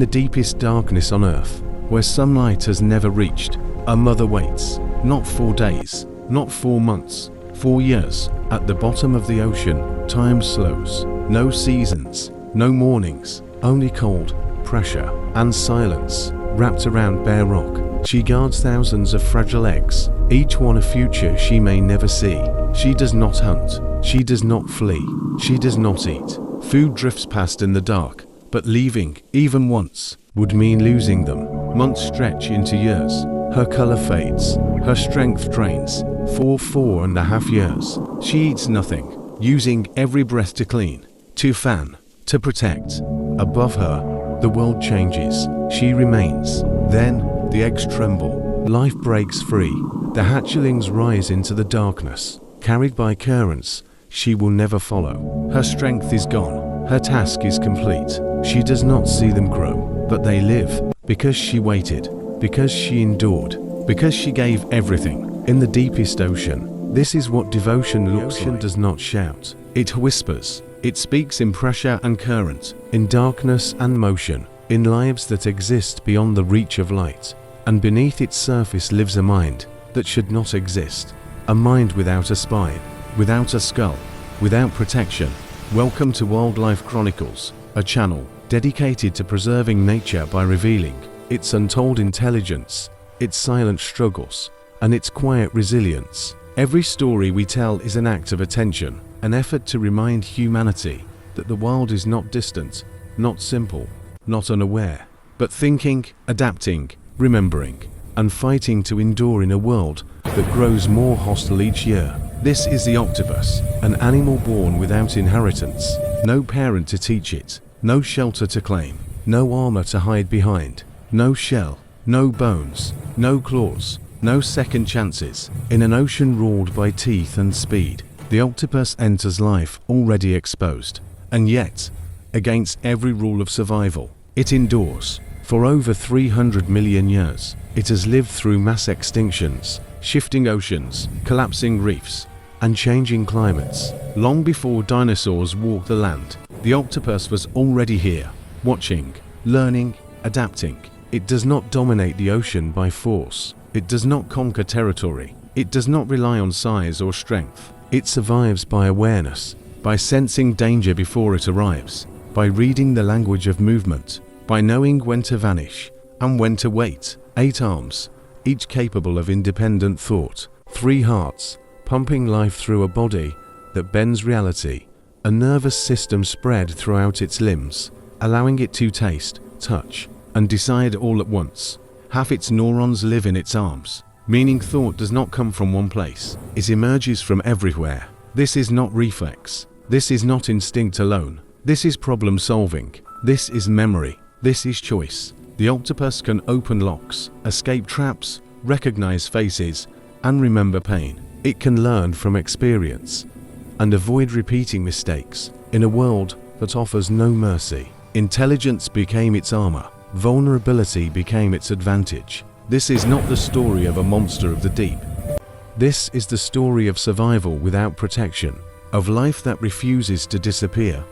the deepest darkness on Earth, where sunlight has never reached, a mother waits, not 4 days, not 4 months, 4 years. At the bottom of the ocean, time slows. No seasons, no mornings, only cold, pressure, and silence. Wrapped around bare rock, she guards thousands of fragile eggs, each one a future she may never see. She does not hunt, she does not flee, she does not eat. Food drifts past in the dark, but leaving, even once, would mean losing them. Months stretch into years, her color fades, her strength drains. For 4.5 years, she eats nothing, using every breath to clean, to fan, to protect. Above her, the world changes, she remains. Then, the eggs tremble, life breaks free. The hatchlings rise into the darkness, carried by currents she will never follow. Her strength is gone, her task is complete. She does not see them grow, but they live, because she waited, because she endured, because she gave everything. In the deepest ocean, this is what devotion looks like. The ocean does not shout, it whispers. It speaks in pressure and current, in darkness and motion, in lives that exist beyond the reach of light. And beneath its surface lives a mind that should not exist. A mind without a spine, without a skull, without protection. Welcome to Wildlife Chronicles, a channel dedicated to preserving nature by revealing its untold intelligence, its silent struggles, and its quiet resilience. Every story we tell is an act of attention, an effort to remind humanity that the wild is not distant, not simple, not unaware, but thinking, adapting, remembering, and fighting to endure in a world that grows more hostile each year. This is the octopus, an animal born without inheritance, no parent to teach it, no shelter to claim, no armor to hide behind, no shell, no bones, no claws, no second chances. In an ocean ruled by teeth and speed, the octopus enters life already exposed. And yet, against every rule of survival, it endures. For over 300 million years, it has lived through mass extinctions, shifting oceans, collapsing reefs, and changing climates. Long before dinosaurs walked the land, the octopus was already here, watching, learning, adapting. It does not dominate the ocean by force. It does not conquer territory. It does not rely on size or strength. It survives by awareness, by sensing danger before it arrives, by reading the language of movement, by knowing when to vanish and when to wait. 8 arms, each capable of independent thought. 3 hearts, pumping life through a body that bends reality. A nervous system spread throughout its limbs, allowing it to taste, touch, and decide all at once. Half its neurons live in its arms, meaning thought does not come from one place. It emerges from everywhere. This is not reflex. This is not instinct alone. This is problem solving. This is memory. This is choice. The octopus can open locks, escape traps, recognize faces, and remember pain. It can learn from experience and avoid repeating mistakes. In a world that offers no mercy, intelligence became its armor. Vulnerability became its advantage. This is not the story of a monster of the deep. This is the story of survival without protection, of life that refuses to disappear,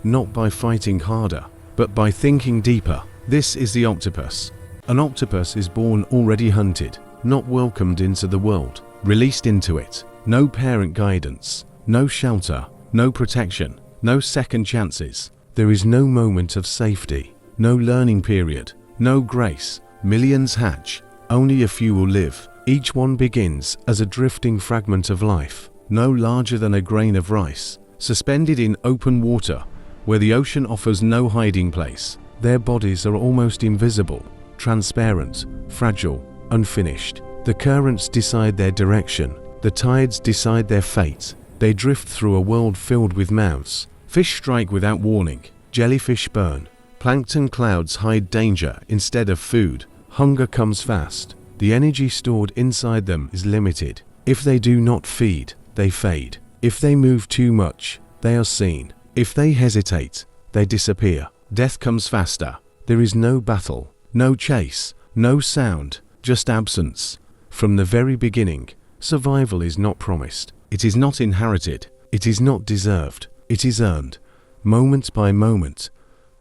not by fighting harder, but by thinking deeper. This is the octopus. An octopus is born already hunted, not welcomed into the world, released into it. No parent guidance, no shelter, no protection, no second chances. There is no moment of safety. No learning period, no grace. Millions hatch, only a few will live. Each one begins as a drifting fragment of life, no larger than a grain of rice, suspended in open water, where the ocean offers no hiding place. Their bodies are almost invisible, transparent, fragile, unfinished. The currents decide their direction, the tides decide their fate. They drift through a world filled with mouths. Fish strike without warning, jellyfish burn. Plankton clouds hide danger instead of food. Hunger comes fast. The energy stored inside them is limited. If they do not feed, they fade. If they move too much, they are seen. If they hesitate, they disappear. Death comes faster. There is no battle, no chase, no sound, just absence. From the very beginning, survival is not promised. It is not inherited. It is not deserved. It is earned, moment by moment,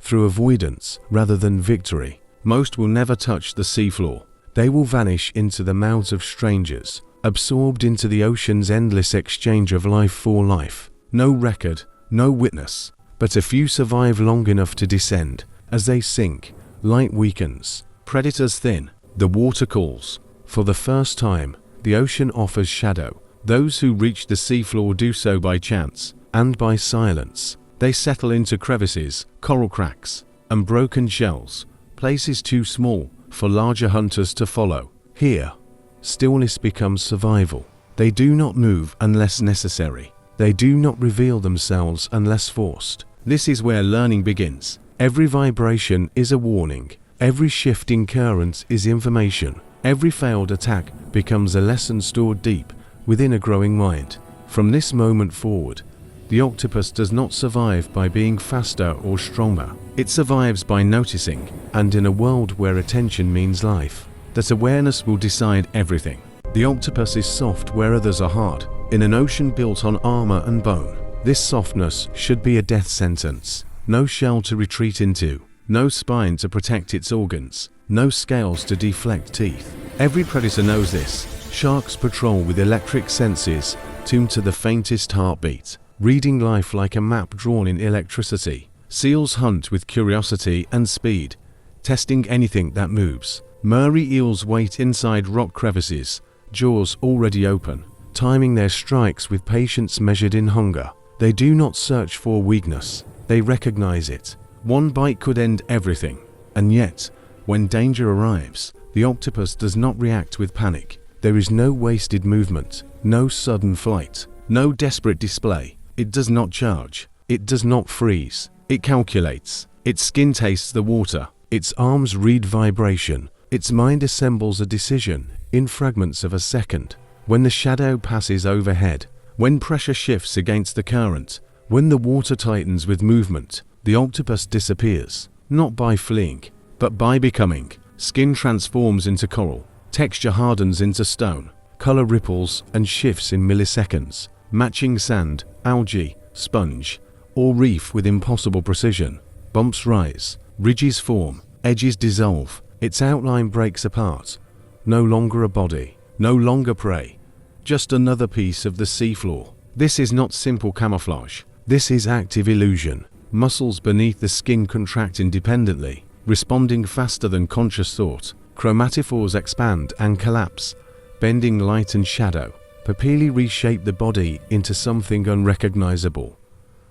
through avoidance rather than victory. Most will never touch the seafloor. They will vanish into the mouths of strangers, absorbed into the ocean's endless exchange of life for life. No record, no witness, but a few survive long enough to descend. As they sink, light weakens, predators thin, the water cools. For the first time, the ocean offers shadow. Those who reach the seafloor do so by chance, and by silence. They settle into crevices, coral cracks, and broken shells, places too small for larger hunters to follow. Here, stillness becomes survival. They do not move unless necessary. They do not reveal themselves unless forced. This is where learning begins. Every vibration is a warning. Every shifting current is information. Every failed attack becomes a lesson stored deep within a growing mind. From this moment forward, the octopus does not survive by being faster or stronger. It survives by noticing, and in a world where attention means life, that awareness will decide everything. The octopus is soft where others are hard. In an ocean built on armor and bone, this softness should be a death sentence. No shell to retreat into, no spine to protect its organs, no scales to deflect teeth. Every predator knows this. Sharks patrol with electric senses tuned to the faintest heartbeat, reading life like a map drawn in electricity. Seals hunt with curiosity and speed, testing anything that moves. Murray eels wait inside rock crevices, jaws already open, timing their strikes with patience measured in hunger. They do not search for weakness, they recognize it. One bite could end everything. And yet, when danger arrives, the octopus does not react with panic. There is no wasted movement, no sudden flight, no desperate display. It does not charge. It does not freeze. It calculates. Its skin tastes the water. Its arms read vibration. Its mind assembles a decision in fragments of a second. When the shadow passes overhead, when pressure shifts against the current, when the water tightens with movement, the octopus disappears, not by fleeing, but by becoming. Skin transforms into coral, texture hardens into stone, color ripples and shifts in milliseconds, matching sand, algae, sponge, or reef with impossible precision. Bumps rise, ridges form, edges dissolve, its outline breaks apart. No longer a body, no longer prey, just another piece of the seafloor. This is not simple camouflage. This is active illusion. Muscles beneath the skin contract independently, responding faster than conscious thought. Chromatophores expand and collapse, bending light and shadow. Papillae reshape the body into something unrecognizable.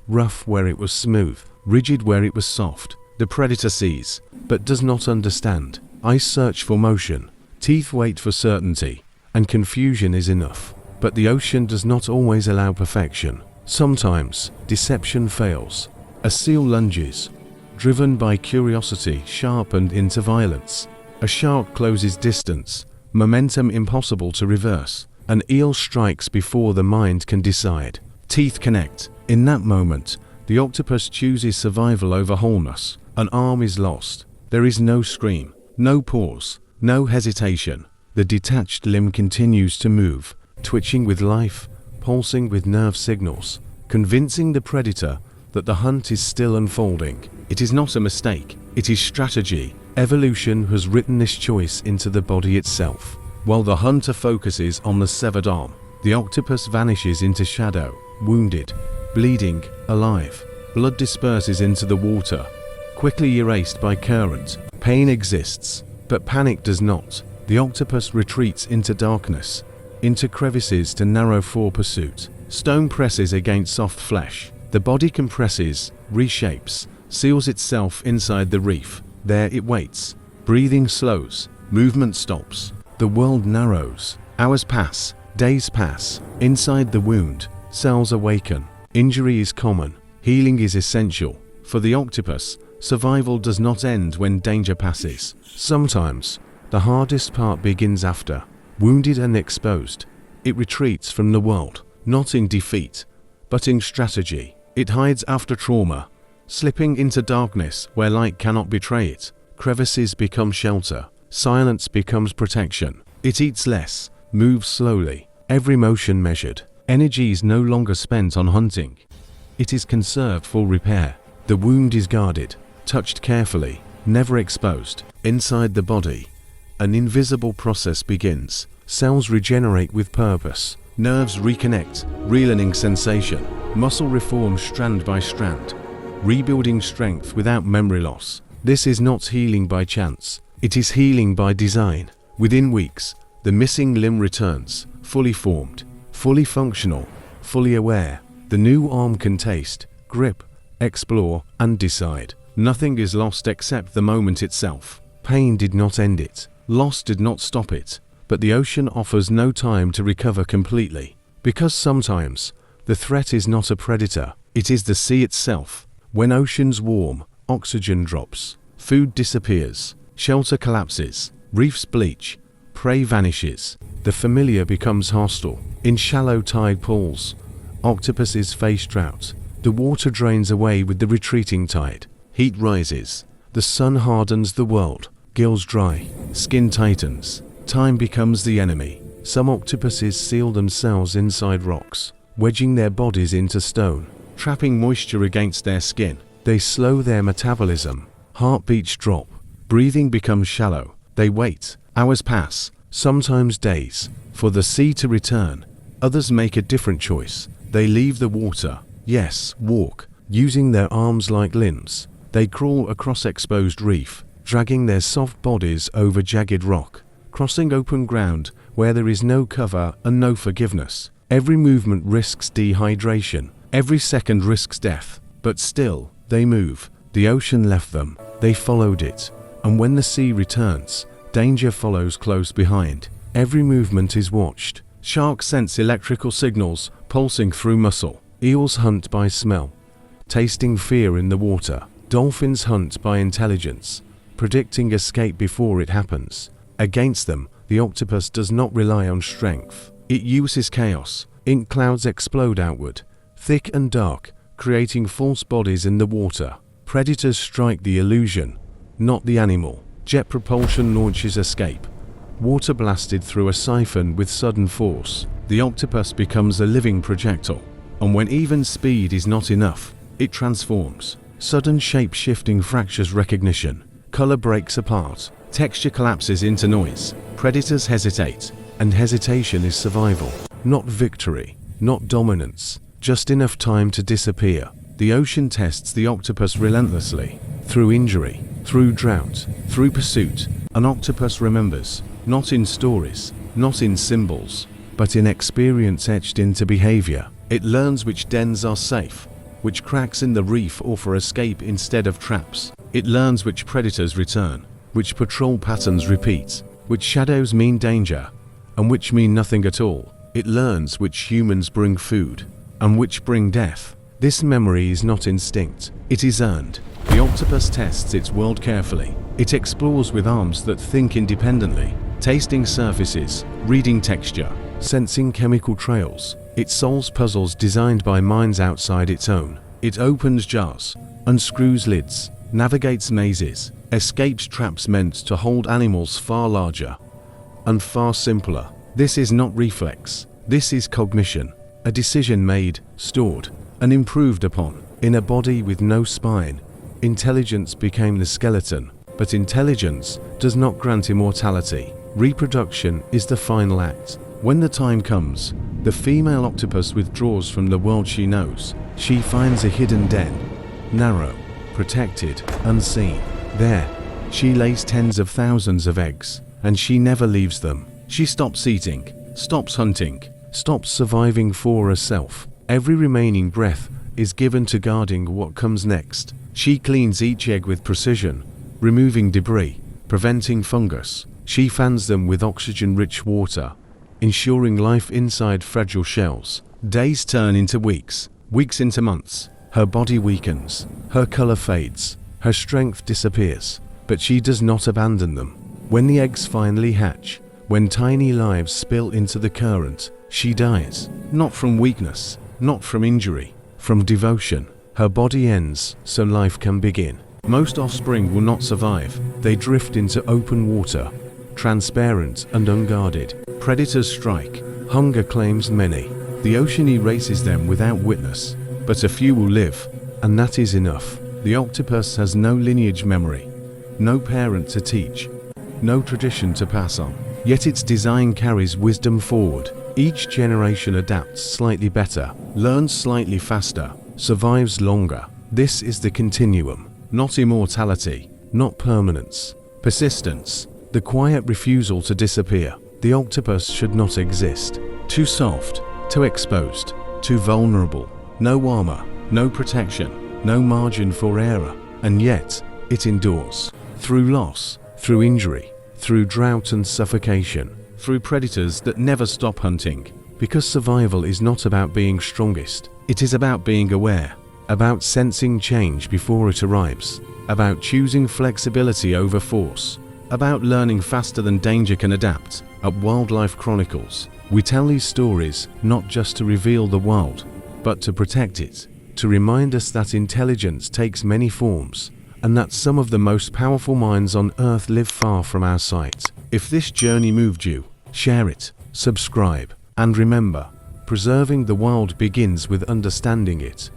Rough where it was smooth, rigid where it was soft. The predator sees, but does not understand. Eyes search for motion, teeth wait for certainty, and confusion is enough. But the ocean does not always allow perfection. Sometimes, deception fails. A seal lunges, driven by curiosity sharpened into violence. A shark closes distance, momentum impossible to reverse. An eel strikes before the mind can decide. Teeth connect. In that moment, the octopus chooses survival over wholeness. An arm is lost. There is no scream, no pause, no hesitation. The detached limb continues to move, twitching with life, pulsing with nerve signals, convincing the predator that the hunt is still unfolding. It is not a mistake, it is strategy. Evolution has written this choice into the body itself. While the hunter focuses on the severed arm, the octopus vanishes into shadow, wounded, bleeding, alive. Blood disperses into the water, quickly erased by current. Pain exists, but panic does not. The octopus retreats into darkness, into crevices to narrow for pursuit. Stone presses against soft flesh. The body compresses, reshapes, seals itself inside the reef. There it waits. Breathing slows, movement stops. The world narrows. Hours pass, days pass. Inside the wound, cells awaken. Injury is common. Healing is essential. For the octopus, survival does not end when danger passes. Sometimes, the hardest part begins after. Wounded and exposed, it retreats from the world, not in defeat, but in strategy. It hides after trauma, slipping into darkness where light cannot betray it. Crevices become shelter. Silence becomes protection. It eats less, moves slowly, every motion measured. Energy is no longer spent on hunting. It is conserved for repair. The wound is guarded, touched carefully, never exposed. Inside the body, an invisible process begins. Cells regenerate with purpose. Nerves reconnect, relearning sensation. Muscle reforms strand by strand, rebuilding strength without memory loss. This is not healing by chance. It is healing by design. Within weeks, the missing limb returns, fully formed, fully functional, fully aware. The new arm can taste, grip, explore, and decide. Nothing is lost except the moment itself. Pain did not end it. Loss did not stop it. But the ocean offers no time to recover completely. Because sometimes, the threat is not a predator, it is the sea itself. When oceans warm, oxygen drops, food disappears, shelter collapses, reefs bleach, prey vanishes. The familiar becomes hostile. In shallow tide pools, octopuses face drought. The water drains away with the retreating tide. Heat rises. The sun hardens the world. Gills dry. Skin tightens. Time becomes the enemy. Some octopuses seal themselves inside rocks, wedging their bodies into stone, trapping moisture against their skin. They slow their metabolism. Heartbeats drop. Breathing becomes shallow. They wait. Hours pass, sometimes days, for the sea to return. Others make a different choice. They leave the water. Yes, walk, using their arms like limbs. They crawl across exposed reef, dragging their soft bodies over jagged rock, crossing open ground where there is no cover and no forgiveness. Every movement risks dehydration. Every second risks death. But still, they move. The ocean left them. They followed it. And when the sea returns, danger follows close behind. Every movement is watched. Sharks sense electrical signals pulsing through muscle. Eels hunt by smell, tasting fear in the water. Dolphins hunt by intelligence, predicting escape before it happens. Against them, the octopus does not rely on strength. It uses chaos. Ink clouds explode outward, thick and dark, creating false bodies in the water. Predators strike the illusion, not the animal. Jet propulsion launches escape. Water blasted through a siphon with sudden force. The octopus becomes a living projectile. And when even speed is not enough, it transforms. Sudden shape-shifting fractures recognition. Color breaks apart. Texture collapses into noise. Predators hesitate. And hesitation is survival. Not victory. Not dominance. Just enough time to disappear. The ocean tests the octopus relentlessly. Through injury, through drought, through pursuit, an octopus remembers. Not in stories, not in symbols, but in experience etched into behavior. It learns which dens are safe, which cracks in the reef offer escape instead of traps. It learns which predators return, which patrol patterns repeat, which shadows mean danger, and which mean nothing at all. It learns which humans bring food, and which bring death. This memory is not instinct, it is earned. The octopus tests its world carefully. It explores with arms that think independently, tasting surfaces, reading texture, sensing chemical trails. It solves puzzles designed by minds outside its own. It opens jars, unscrews lids, navigates mazes, escapes traps meant to hold animals far larger and far simpler. This is not reflex. This is cognition. A decision made, stored, and improved upon. In a body with no spine, intelligence became the skeleton. But intelligence does not grant immortality. Reproduction is the final act. When the time comes, the female octopus withdraws from the world she knows. She finds a hidden den, narrow, protected, unseen. There, she lays tens of thousands of eggs, and she never leaves them. She stops eating, stops hunting, stops surviving for herself. Every remaining breath is given to guarding what comes next. She cleans each egg with precision, removing debris, preventing fungus. She fans them with oxygen-rich water, ensuring life inside fragile shells. Days turn into weeks, weeks into months. Her body weakens, her color fades, her strength disappears, but she does not abandon them. When the eggs finally hatch, when tiny lives spill into the current, she dies. Not from weakness, not from injury, from devotion. Her body ends so life can begin. Most offspring will not survive. They drift into open water, transparent and unguarded. Predators strike. Hunger claims many. The ocean erases them without witness. But a few will live, and that is enough. The octopus has no lineage memory, no parent to teach, no tradition to pass on. Yet its design carries wisdom forward. Each generation adapts slightly better, learns slightly faster, survives longer. This is the continuum, not immortality, not permanence. Persistence, the quiet refusal to disappear. The octopus should not exist. Too soft, too exposed, too vulnerable. No armor, no protection, no margin for error. And yet, it endures. Through loss, through injury, through drought and suffocation, through predators that never stop hunting. Because survival is not about being strongest. It is about being aware, about sensing change before it arrives, about choosing flexibility over force, about learning faster than danger can adapt. At Wildlife Chronicles, we tell these stories not just to reveal the wild, but to protect it, to remind us that intelligence takes many forms, and that some of the most powerful minds on Earth live far from our sight. If this journey moved you, share it, subscribe, and remember, preserving the wild begins with understanding it.